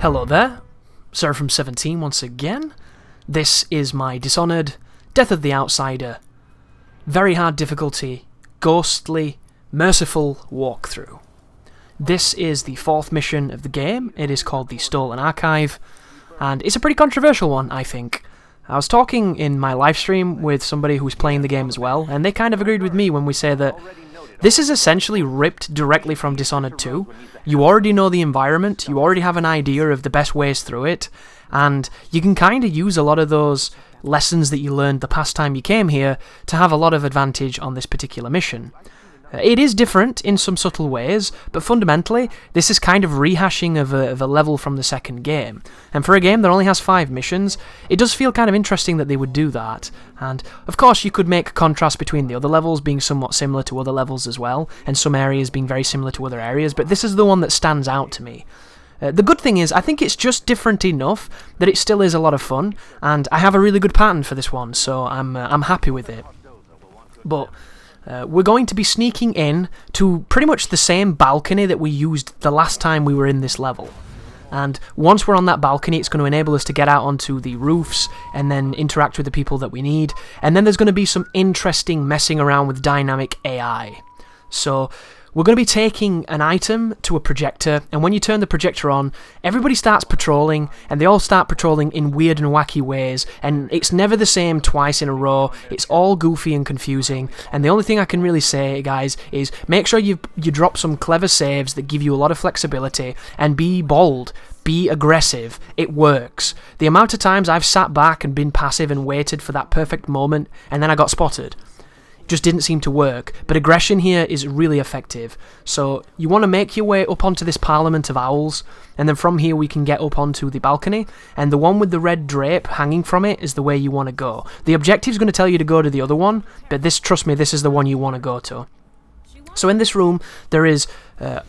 Hello there, Seraphim17 once again. This is my Dishonored, Death of the Outsider, very hard difficulty, ghostly, merciful walkthrough. This is the fourth mission of the game. It is called the Stolen Archive, and it's a pretty controversial one, I think. I was talking in my live stream with somebody who was playing the game as well, and they kind of agreed with me when we say that this is essentially ripped directly from Dishonored 2. You already know the environment, you already have an idea of the best ways through it, and you can kind of use a lot of those lessons that you learned the past time you came here to have a lot of advantage on this particular mission. It is different in some subtle ways, but fundamentally, this is kind of rehashing of a level from the second game. And for a game that only has 5 missions, it does feel kind of interesting that they would do that. And, of course, you could make a contrast between the other levels being somewhat similar to other levels as well, and some areas being very similar to other areas, but this is the one that stands out to me. The good thing is, I think it's just different enough that it still is a lot of fun, and I have a really good pattern for this one, so I'm happy with it. But we're going to be sneaking in to pretty much the same balcony that we used the last time we were in this level. And once we're on that balcony, it's going to enable us to get out onto the roofs and then interact with the people that we need. And then there's going to be some interesting messing around with dynamic AI. So we're going to be taking an item to a projector, and when you turn the projector on, everybody starts patrolling, and they all start patrolling in weird and wacky ways, and it's never the same twice in a row. It's all goofy and confusing, and the only thing I can really say, guys, is make sure you drop some clever saves that give you a lot of flexibility, and be bold. Be aggressive. It works. The amount of times I've sat back and been passive and waited for that perfect moment, and then I got spotted. Just didn't seem to work, but aggression here is really effective. So you want to make your way up onto this Parliament of Owls, and then from here we can get up onto the balcony, and the one with the red drape hanging from it is the way you want to go. The objective's going to tell you to go to the other one, but trust me, this is the one you want to go to. So in this room, there is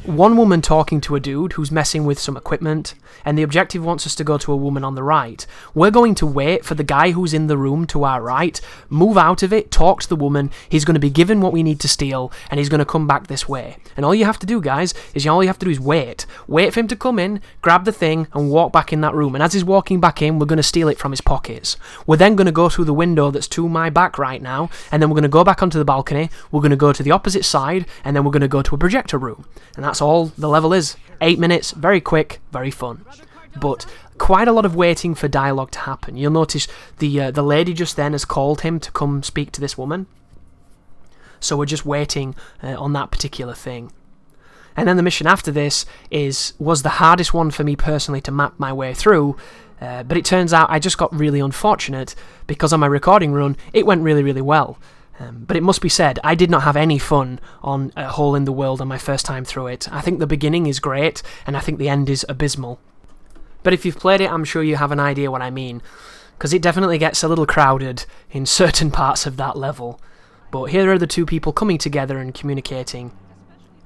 one woman talking to a dude who's messing with some equipment, and the objective wants us to go to a woman on the right. We're going to wait for the guy who's in the room to our right, move out of it, talk to the woman, he's going to be given what we need to steal, and he's going to come back this way. And all you have to do, guys, is wait. Wait for him to come in, grab the thing, and walk back in that room. And as he's walking back in, we're going to steal it from his pockets. We're then going to go through the window that's to my back right now, and then we're going to go back onto the balcony, we're going to go to the opposite side, and then we're going to go to a projector room. And that's all the level is. 8 minutes, very quick, very fun. But quite a lot of waiting for dialogue to happen. You'll notice the lady just then has called him to come speak to this woman. So we're just waiting on that particular thing. And then the mission after this was the hardest one for me personally to map my way through. But it turns out I just got really unfortunate because on my recording run, it went really, really well. But it must be said, I did not have any fun on A Hole in the World on my first time through it. I think the beginning is great, and I think the end is abysmal. But if you've played it, I'm sure you have an idea what I mean, because it definitely gets a little crowded in certain parts of that level. But here are the two people coming together and communicating.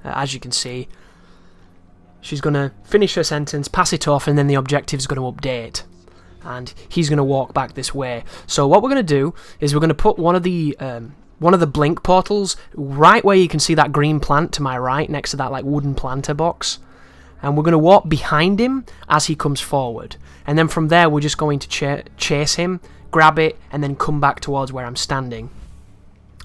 As you can see, she's going to finish her sentence, pass it off, and then the objective's going to update. And he's going to walk back this way. So what we're going to do is we're going to put one of the blink portals right where you can see that green plant to my right, next to that like wooden planter box. And we're going to walk behind him as he comes forward. And then from there we're just going to chase him, grab it, and then come back towards where I'm standing.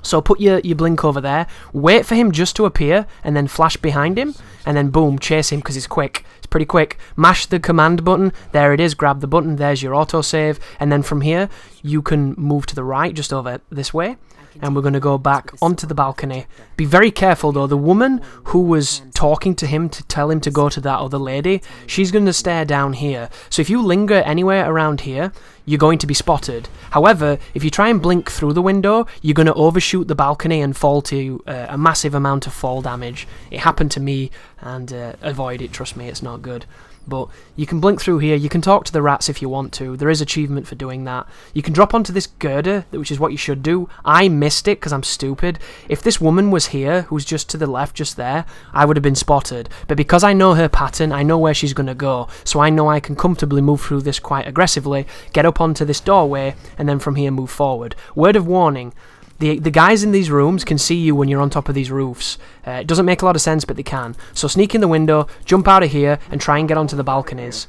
So put your blink over there, wait for him just to appear, and then flash behind him, and then boom, chase him because he's quick. It's pretty quick. Mash the command button, there it is, grab the button, there's your autosave, and then from here, you can move to the right, just over this way, and we're going to go back onto the balcony. Be very careful though, the woman who was talking to him to tell him to go to that other lady, she's going to stare down here. So if you linger anywhere around here, you're going to be spotted. However, if you try and blink through the window, you're going to overshoot the balcony and fall to a massive amount of fall damage. It happened to me, and avoid it, trust me, it's not good. But you can blink through here, you can talk to the rats if you want to, there is achievement for doing that. You can drop onto this girder, which is what you should do. I missed it because I'm stupid. If this woman was here, who's just to the left, just there, I would have been spotted. But because I know her pattern, I know where she's going to go, so I know I can comfortably move through this quite aggressively, get up onto this doorway, and then from here move forward. Word of warning, The guys in these rooms can see you when you're on top of these roofs. It doesn't make a lot of sense, but they can. So sneak in the window, jump out of here, and try and get onto the balconies.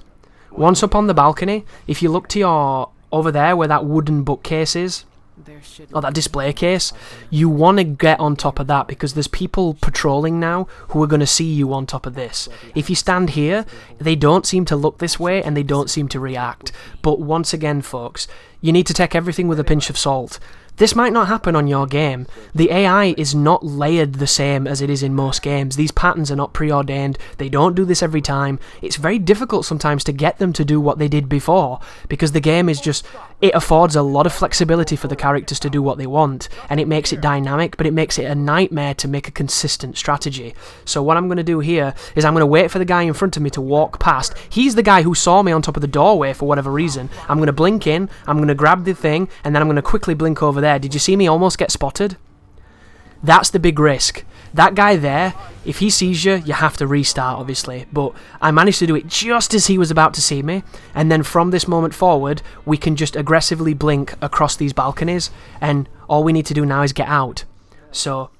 Once up on the balcony, if you look to your... over there where that wooden bookcase is, or that display case, you want to get on top of that because there's people patrolling now who are going to see you on top of this. If you stand here, they don't seem to look this way and they don't seem to react. But once again, folks, you need to take everything with a pinch of salt. This might not happen on your game. The AI is not layered the same as it is in most games. These patterns are not preordained. They don't do this every time. It's very difficult sometimes to get them to do what they did before because the game is just... it affords a lot of flexibility for the characters to do what they want, and it makes it dynamic, but it makes it a nightmare to make a consistent strategy. So what I'm going to do here is I'm going to wait for the guy in front of me to walk past. He's the guy who saw me on top of the doorway for whatever reason. I'm going to blink in, I'm going to grab the thing, and then I'm going to quickly blink over there. Did you see me almost get spotted? That's the big risk. That guy there, if he sees you, you have to restart, obviously. But I managed to do it just as he was about to see me. And then from this moment forward, we can just aggressively blink across these balconies. And all we need to do now is get out. So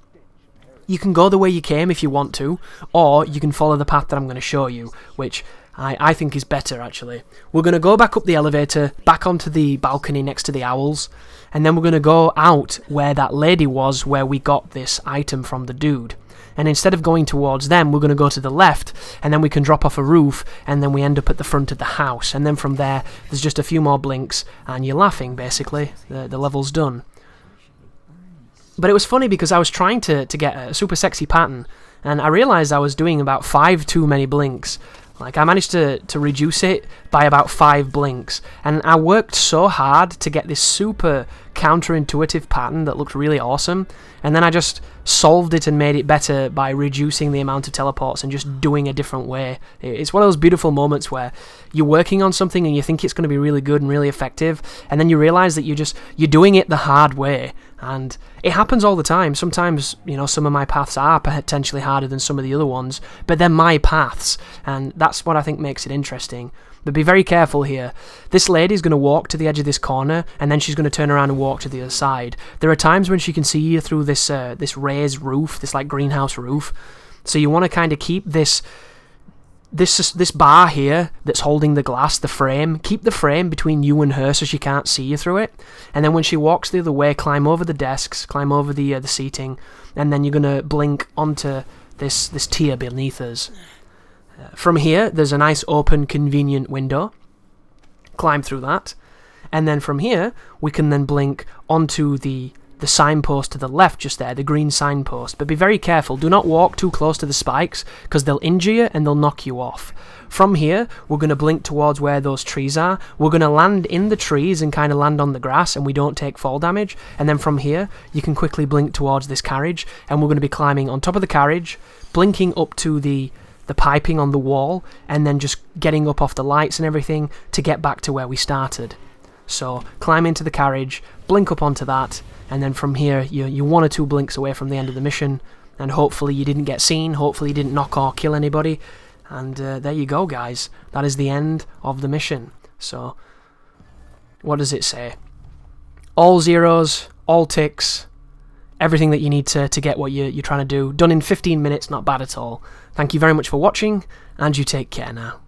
you can go the way you came if you want to. Or you can follow the path that I'm going to show you, which I think is better, actually. We're going to go back up the elevator, back onto the balcony next to the owls. And then we're going to go out where that lady was, where we got this item from the dude. And instead of going towards them, we're going to go to the left, and then we can drop off a roof, and then we end up at the front of the house. And then from there, there's just a few more blinks, and you're laughing, basically. The level's done. But it was funny because I was trying to get a super sexy pattern, and I realised I was doing about 5 too many blinks. Like, I managed to reduce it by about 5 blinks. And I worked so hard to get this super counterintuitive pattern that looked really awesome. And then I just solved it and made it better by reducing the amount of teleports and just doing a different way. It's one of those beautiful moments where you're working on something and you think it's going to be really good and really effective. And then you realise that you're doing it the hard way. And it happens all the time. Sometimes, some of my paths are potentially harder than some of the other ones, but they're my paths, and that's what I think makes it interesting. But be very careful here. This lady's going to walk to the edge of this corner, and then she's going to turn around and walk to the other side. There are times when she can see you through this raised roof, this like greenhouse roof, so you want to kind of keep this bar here that's holding the glass, the frame, keep the frame between you and her so she can't see you through it. And then when she walks the other way, climb over the desks, climb over the seating, and then you're going to blink onto this tier beneath us. From here, there's a nice open, convenient window. Climb through that. And then from here, we can then blink onto the signpost to the left just there, the green signpost. But be very careful. Do not walk too close to the spikes because they'll injure you and they'll knock you off. From here, we're going to blink towards where those trees are. We're going to land in the trees and kind of land on the grass and we don't take fall damage. And then from here, you can quickly blink towards this carriage and we're going to be climbing on top of the carriage, blinking up to the piping on the wall, and then just getting up off the lights and everything to get back to where we started. So climb into the carriage, blink up onto that, and then from here you're 1 or 2 blinks away from the end of the mission, and hopefully you didn't get seen, hopefully you didn't knock or kill anybody, and there you go, guys. That is the end of the mission. So what does it say? All zeros, all ticks, everything that you need to get what you're trying to do. Done in 15 minutes, not bad at all. Thank you very much for watching, and you take care now.